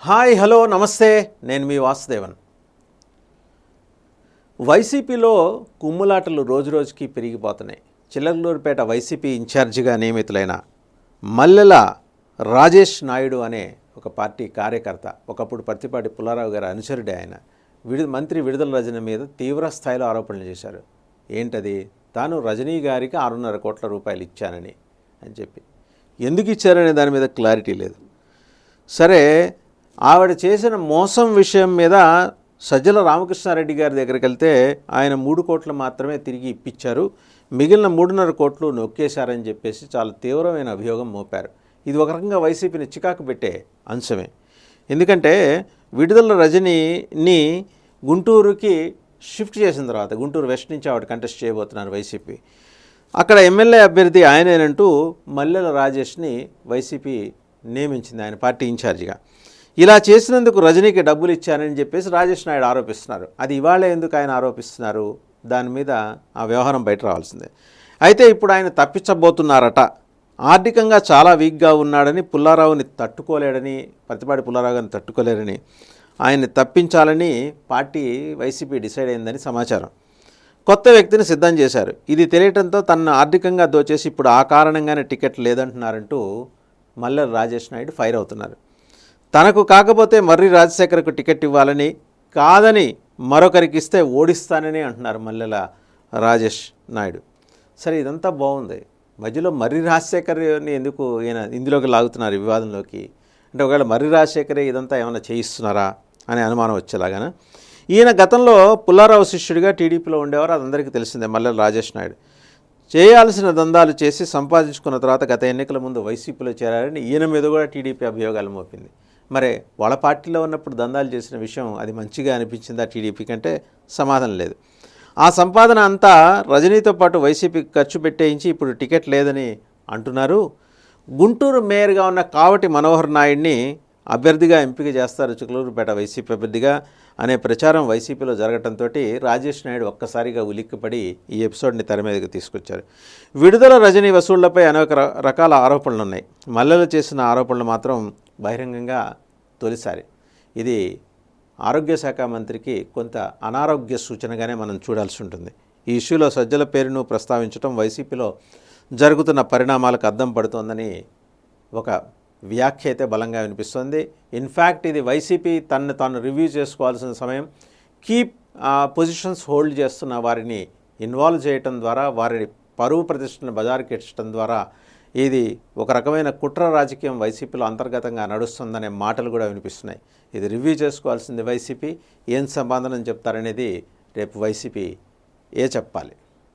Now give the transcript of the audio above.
Hi hello నమస్తే, నేను మీ వాసుదేవన్. వైసీపీలో కుమ్ములాటలు రోజురోజుకి పెరిగిపోతున్నాయి. చిల్లకలూరుపేట వైసీపీ ఇన్ఛార్జిగా నియమితులైన మల్లెల రాజేష్ నాయుడు అనే ఒక పార్టీ కార్యకర్త, ఒకప్పుడు పత్తిపాటి పుల్లారావు గారి అనుచరుడే ఆయన, మంత్రి విడుదల రజని మీద తీవ్ర స్థాయిలో ఆరోపణలు చేశారు. ఏంటది? తాను రజనీ గారికి 6.5 కోట్ల రూపాయలు ఇచ్చానని చెప్పి. ఎందుకు ఇచ్చారనే దాని మీద క్లారిటీ లేదు. సరే, ఆవిడ చేసిన మోసం విషయం మీద సజ్జల రామకృష్ణారెడ్డి గారి దగ్గరికి వెళ్తే ఆయన 3 కోట్లు మాత్రమే తిరిగి ఇప్పించారు, మిగిలిన 3.5 కోట్లు నొక్కేశారని చెప్పేసి చాలా తీవ్రమైన అభియోగం మోపారు. ఇది ఒక రకంగా వైసీపీని చికాకు పెట్టే అంశమే. ఎందుకంటే విడుదల రజనీని గుంటూరుకి షిఫ్ట్ చేసిన తర్వాత, గుంటూరు వెస్ట్ నుంచి ఆవిడ కంటెస్ట్ చేయబోతున్నారు వైసీపీ. అక్కడ ఎమ్మెల్యే అభ్యర్థి ఆయనేనంటూ మల్లెల రాజేష్ని వైసీపీ నియమించింది ఆయన పార్టీ ఇన్ఛార్జిగా. ఇలా చేసినందుకు రజనీకి డబ్బులు ఇచ్చానని చెప్పేసి రాజేష్ నాయుడు ఆరోపిస్తున్నారు. అది ఇవాళే ఎందుకు ఆయన ఆరోపిస్తున్నారు? దాని మీద ఆ వ్యవహారం బయట రావాల్సిందే. అయితే ఇప్పుడు ఆయన తప్పించబోతున్నారట. ఆర్థికంగా చాలా వీక్గా ఉన్నాడని, పుల్లారావుని తట్టుకోలేడని, పత్తిపాటి పుల్లారావు గారిని తట్టుకోలేరని, ఆయన్ని తప్పించాలని పార్టీ వైసీపీ డిసైడ్ అయిందని సమాచారం. కొత్త వ్యక్తిని సిద్ధం చేశారు. ఇది తెలియటంతో తనను ఆర్థికంగా దోచేసి ఇప్పుడు ఆ కారణంగానే టికెట్ లేదంటున్నారంటూ మల్లెల రాజేష్ నాయుడు ఫైర్ అవుతున్నారు. తనకు కాకపోతే మర్రి రాజశేఖర్కు టికెట్ ఇవ్వాలని, కాదని మరొకరికి ఇస్తే ఓడిస్తానని అంటున్నారు మల్లెల రాజేష్ నాయుడు. సరే, ఇదంతా బాగుంది. మధ్యలో మర్రి రాజశేఖర్ని ఎందుకు ఈయన ఇందులోకి లాగుతున్నారు వివాదంలోకి? అంటే ఒకవేళ మర్రి రాజశేఖరే ఇదంతా ఏమైనా చేయిస్తున్నారా అనే అనుమానం వచ్చేలాగానే. ఈయన గతంలో పుల్లారావు శిష్యుడిగా టీడీపీలో ఉండేవారు, అది అందరికీ తెలిసిందే. మల్లెల రాజేష్ నాయుడు చేయాల్సిన దందాలు చేసి సంపాదించుకున్న తర్వాత గత ఎన్నికల ముందు వైసీపీలో చేరారని ఈయన మీద కూడా టీడీపీ అభియోగాలు మోపింది. మరి వాళ్ళ పార్టీలో ఉన్నప్పుడు దందాలు చేసిన విషయం అది మంచిగా అనిపించిందా టీడీపీ కంటే? సమాధానం లేదు. ఆ సంపాదన అంతా రజనీతో పాటు వైసీపీకి ఖర్చు పెట్టేయించి ఇప్పుడు టికెట్ లేదని అంటున్నారు. గుంటూరు మేయర్గా ఉన్న కావటి మనోహర్ నాయుడిని అభ్యర్థిగా ఎంపిక చేస్తారు చిలకలూరుపేట వైసీపీ అభ్యర్థిగా అనే ప్రచారం వైసీపీలో జరగడంతో రాజేష్ నాయుడు ఒక్కసారిగా ఉలిక్కిపడి ఈ ఎపిసోడ్ని తెర మీదకి తీసుకొచ్చారు. విడుదల రజనీ వసూళ్లపై అనేక రకాల ఆరోపణలు ఉన్నాయి. మల్లెలు చేసిన ఆరోపణలు మాత్రం బహిరంగంగా తొలిసారి. ఇది ఆరోగ్య శాఖ మంత్రికి కొంత అనారోగ్య సూచనగానే మనం చూడాల్సి ఉంటుంది. ఈ ఇష్యూలో సజ్జల పేరును ప్రస్తావించడం వైసీపీలో జరుగుతున్న పరిణామాలకు అద్దం పడుతోందని ఒక వ్యాఖ్య అయితే బలంగా వినిపిస్తుంది. ఇన్ఫ్యాక్ట్ ఇది వైసీపీ తనను తాను రివ్యూ చేసుకోవాల్సిన సమయం. కీప్ పొజిషన్స్ హోల్డ్ చేస్తున్న వారిని ఇన్వాల్వ్ చేయటం ద్వారా, వారి పరువు ప్రతిష్టను బజారుకెచ్చడం ద్వారా ఇది ఒక రకమైన కుట్ర రాజకీయం వైసీపీలో అంతర్గతంగా నడుస్తుందనే మాటలు కూడా వినిపిస్తున్నాయి. ఇది రివ్యూ చేసుకోవాల్సింది వైసీపీ. ఏం సమాధానం చెప్తారనేది రేపు వైసీపీ చెప్పాలి.